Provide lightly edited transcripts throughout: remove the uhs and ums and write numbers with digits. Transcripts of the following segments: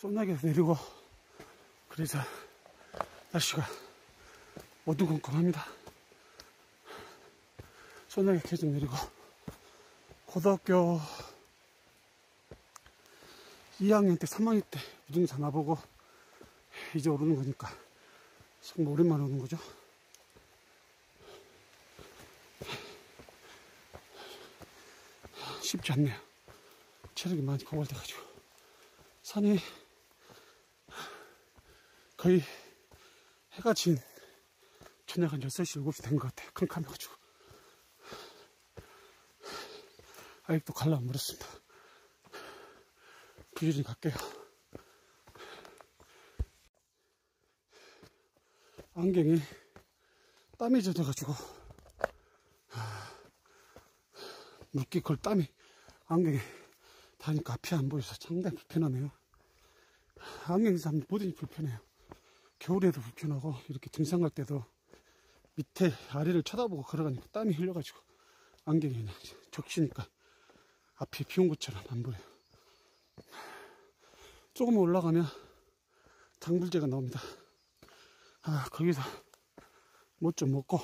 소나기가 내리고 그래서 날씨가 어두컴컴합니다. 소나기가 계속 내리고 고등학교 2학년 때 3학년 때 우등산 나보고 이제 오르는 거니까 정말 오랜만에 오는 거죠. 쉽지 않네요. 체력이 많이 고갈돼가지고 산이 거의 해가 진 저녁 한 6시 7시 된 것 같아요. 캄캄해가지고 아직도 갈라 안 물었습니다. 부지런히 갈게요. 안경이 땀이 젖어가지고 물기 걸 땀이 안경에 닿으니까 앞이 안 보여서 상당히 불편하네요. 안경 사람 뭐든지 불편해요. 겨울에도 불편하고 이렇게 등산 갈 때도 밑에 아래를 쳐다보고 걸어가니까 땀이 흘려가지고 안경이 그냥 적시니까 앞이 비온 것처럼 안 보여요. 조금 올라가면 당불제가 나옵니다. 거기서 뭐 좀 먹고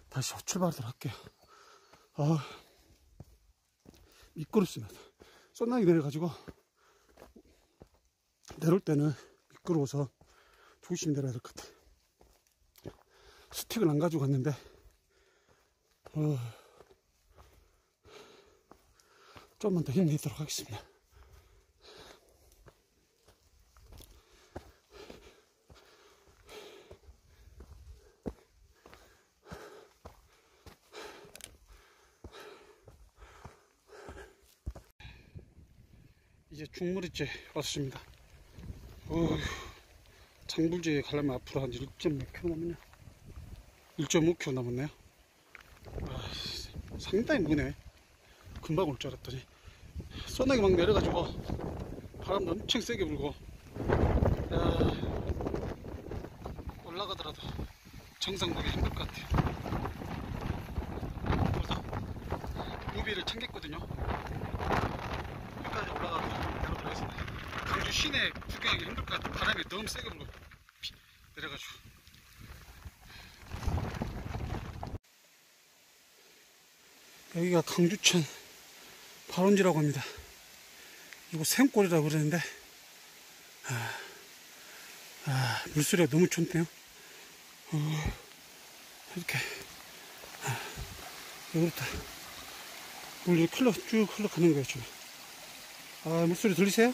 다시 출발하도록 할게요. 미끄럽습니다. 쏜나기 내려가지고 내려올 때는 미끄러워서 조심히 내려야 될 것 같아요. 스틱을 안 가지고 갔는데 좀만 더 힘내도록 하겠습니다. 이제 중무리째 왔습니다. 장불지에 가려면 앞으로 한 1.6km 남았네요. 1.5km 남았네요. 상당히 무네. 금방 올 줄 알았더니 소나기 막 내려가지고 바람도 엄청 세게 불고 올라가더라도 정상 보기 힘들 것 같아요. 그래서 무비를 챙겼거든요. 여기까지 올라가서 내려오도록 하겠습니다. 강주 시내 구경하기 힘들 것 같아요. 바람이 너무 세게 불고 내려가지고. 여기가 강주천 발원지라고 합니다. 이거 샘골이라고 그러는데 물소리가 너무 좋네요. 이렇게 여기부터 물이 쭉 흘러가는 거예요 지금. 물소리 들리세요?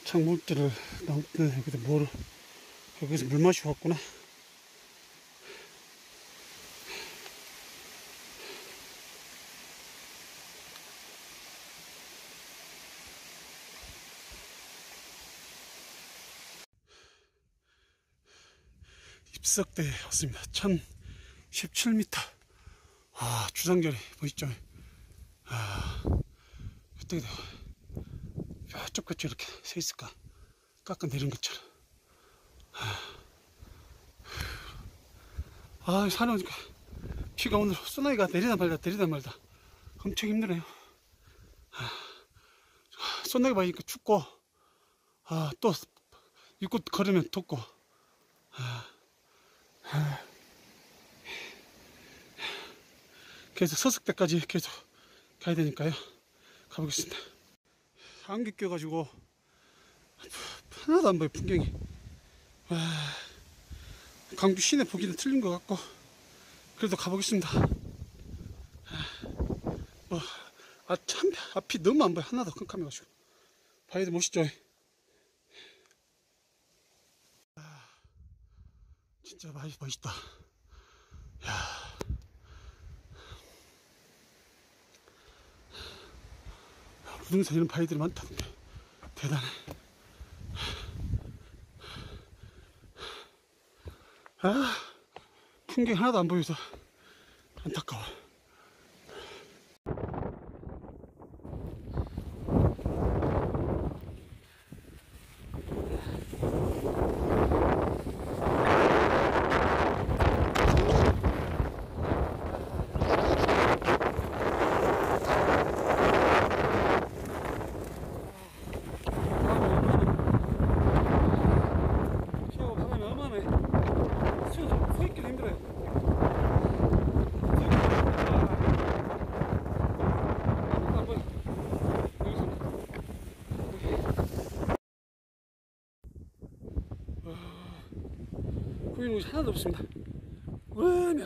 창문들을 여기서 물 마시고 왔구나. 입석대에 왔습니다. 1017m. 주상절이 멋있죠. 어떻게 뾰족같이 이렇게 서 있을까? 깎아 내린 것처럼. 산에 오니까 비가 오늘 소나기가 내리다 말다 엄청 힘드네요. 소나기 맞으니까 춥고 또 입고 걸으면 덥고 그래서 서석대까지 계속 가야 되니까요. 가보겠습니다. 안개 껴가지고 하나도 안 보여 풍경이. 강주 시내 보기는 틀린 것 같고 그래도 가보겠습니다. 참 앞이 너무 안 보여. 하나도 깜깜해가지고. 봐야도 멋있죠. 진짜 멋있다. 우등산 이런 바위들이 많다던데 대단해. 풍경 하나도 안 보여서 안타까워. 보이는 곳이 하나도 없습니다. 왜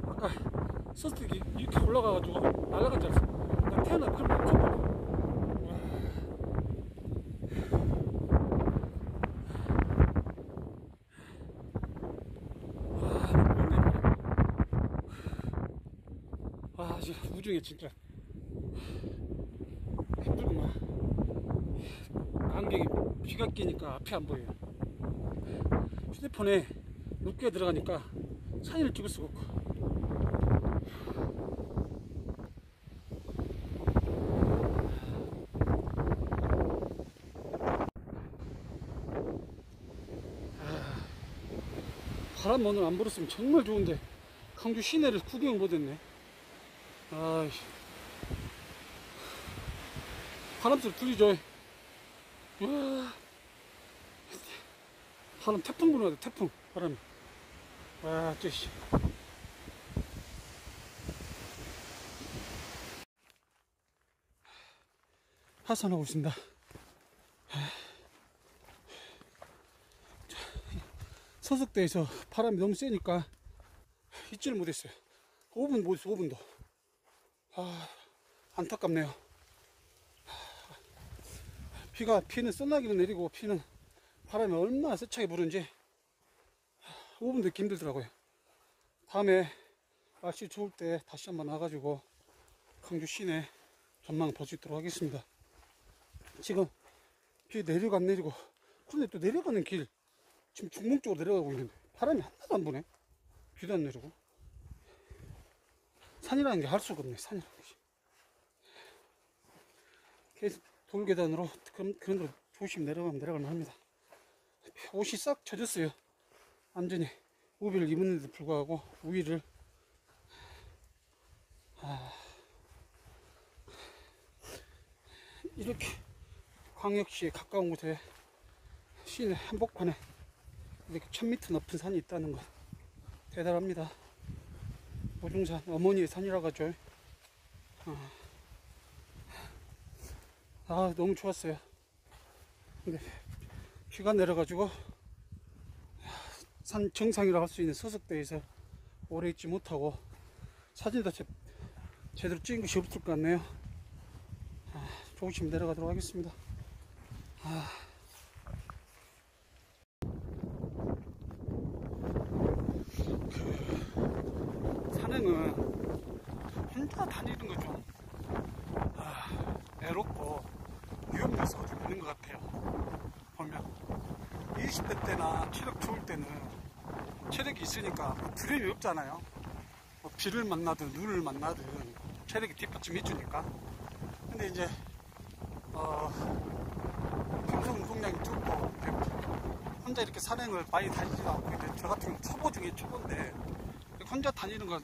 아까 서스틱이 이렇게 올라가가지고 날아간 줄 알았어. 나 태어나 그럼 못 쳤거든. 와, 진짜 우중에 진짜 힘들구만. 안경이 비가 끼니까 앞이 안 보여요. 휴대폰에 높게 들어가니까 사진을 찍을 수가 없고. 바람 오늘 안 불었으면 정말 좋은데 강주 시내를 구경 못했네. 아이씨, 바람소리 들리죠? 와, 바람 태풍 부는 것 같아. 태풍 바람이. 와, 쟤씨. 하산하고 있습니다. 서석대에서 바람이 너무 세니까 있지를 못했어요. 5분 못했어. 5분도. 아, 안타깝네요. 비는 썰나기는 내리고 비는 바람이 얼마나 세차게 부는지 5분 듣기 힘들더라고요. 다음에 날씨 좋을 때 다시 한번 와가지고 강주 시내 전망 볼 수 있도록 하겠습니다. 지금 비 내리고 안 내리고, 그런데 또 내려가는 길 지금 중문 쪽으로 내려가고 있는데 바람이 하나도 안 부네. 비도 안 내리고. 산이라는 게 할 수가 없네. 산이라는 게 계속 돌계단으로 그런 대로 조심 내려가면 합니다. 옷이 싹 젖었어요. 완전히 우비를 입었는데도 불구하고 우위를. 이렇게 광역시에 가까운 곳에 시내 한복판에 이렇게 1000m 높은 산이 있다는 것 대단합니다. 모중산 어머니의 산이라고 하죠. 너무 좋았어요. 근데 비가 내려가지고 산 정상이라고 할 수 있는 서석대에서 오래 있지 못하고 사진도 제대로 찍은 것이 없을 것 같네요. 조금씩 내려가도록 하겠습니다. 산행은 혼자 다니는 거 좀 외롭고 위험 요소가 좀 있는 것 같아요. 보면 20대 때나 체력 좋을 때는 체력이 있으니까 두려움이 없잖아요. 뭐 비를 만나든 눈을 만나든 체력이 뒷받침 해주니까. 근데 이제 평소 운동량이 적고 혼자 이렇게 산행을 많이 다니지도 않고, 이제 저 같은 경우는 초보 중에 초보인데 혼자 다니는 건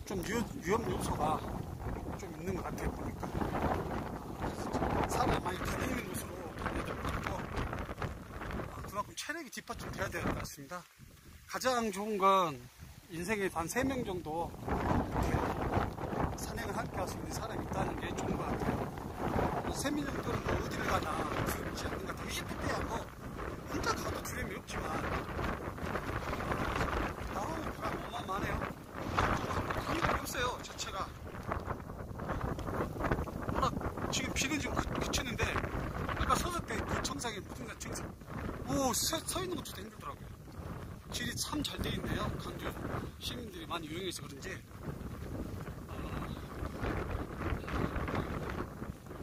좀 위험 요소가 좀 있는 것 같아요. 보니까 산을 많이 다니는 곳으로 다녀야 될 것 같고, 그만큼 체력이 뒷받침 돼야 될 것 같습니다. 가장 좋은 건 인생에 한 3명 정도 산행을 함께 할 수 있는 사람이 있다는 게 좋은 것 같아요. 3명 정도는 뭐 어디를 가나 두렵지 않는 것 같아요. 20대 때야 뭐 혼자 가도 두려움이 없지만 바람 어마어마하네요. 강력이 없어요 자체가. 워낙 지금 비는 지금 그치는데 아까 서석대 그 정상에 무슨 정상 서 있는 것도 힘들더라고요. 길이 참 잘 돼 있네요. 강주 시민들이 많이 이용해서 그런지.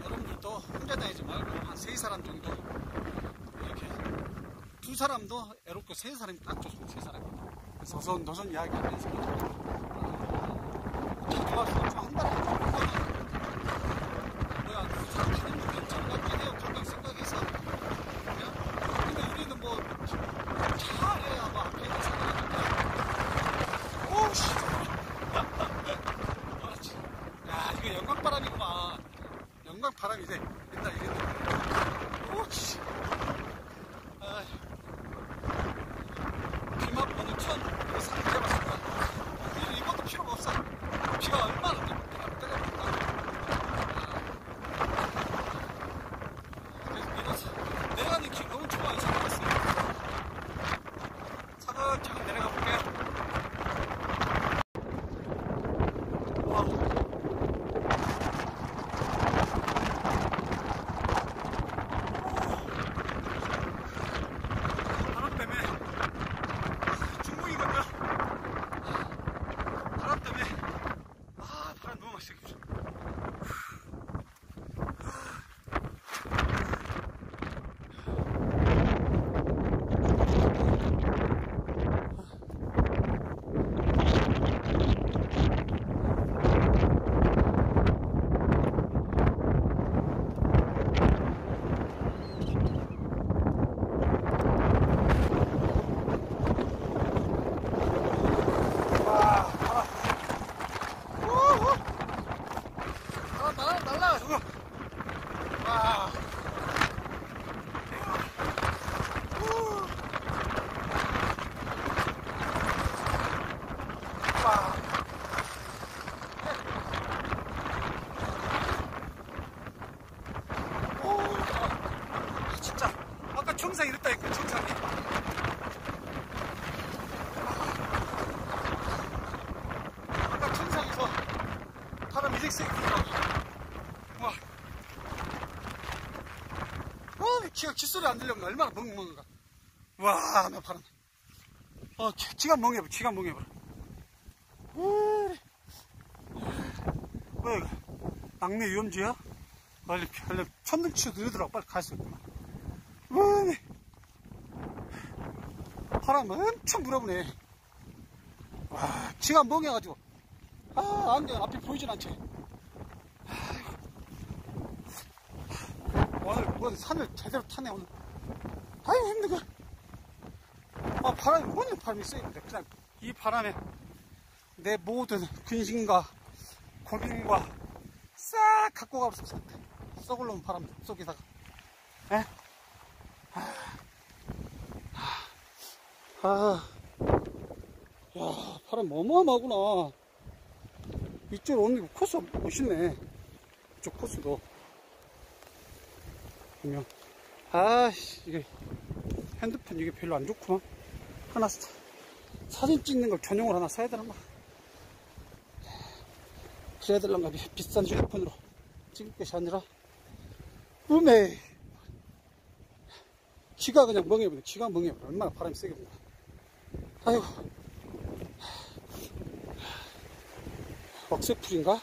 여러분들도 혼자 다니지 말고 한 3사람 정도, 이렇게 2사람도 애롭고 3사람이 딱 좋습니다. 3사람이. 그래서 노선 이야기 하면서 잘 좋아서 좀 한 달에 한 번은 뭐야 그 사람 가는 거 괜찮은 것 같긴 해요. 가끔 생각해서. 근데 우리는 뭐 차해야 뭐 앞에 있는 사람이니까. 오우씨. 야, 이거 영광바람이구만. 영광바람이래. 옛날 이랬는데. 오우씨. 비만 오늘 처음 산 잡았습니다. 이것도 필요가 없어. 비가 얼마나 때려. 지가 칫소리 안 들려면 얼마나 멍멍한가. 와, 나 바람. 지가 멍해버려, 지가 멍해버려. 왜, 이거? 낙내 위험지야? 빨리 천둥 치고 느리더라고. 빨리 갈 수 있구나. 왜, 바람 엄청 불어보네. 와, 지가 멍해가지고. 안경 앞이 보이진 않지. 오늘 산을 제대로 타네, 오늘. 아유, 힘들어. 바람이 뭐냐, 바람이 세는데. 그냥 이 바람에 내 모든 근심과 고민과 싹 갖고 가버렸어. 썩을 놈 바람 속에다가. 에? 야, 바람 어마어마하구나. 이쪽으로 오는 게 코스 멋있네. 이쪽 코스도. 보면. 이게 핸드폰 이게 별로 안 좋구나. 하나 사진 찍는 걸 전용으로 하나 사야 되나 봐. 그래야 될란가. 비싼 휴대폰으로 찍을 것이 아니라. 음에 지가 그냥 멍해버려. 지가 멍해버려. 얼마나 바람이 세게 불어. 아이고. 억새풀인가?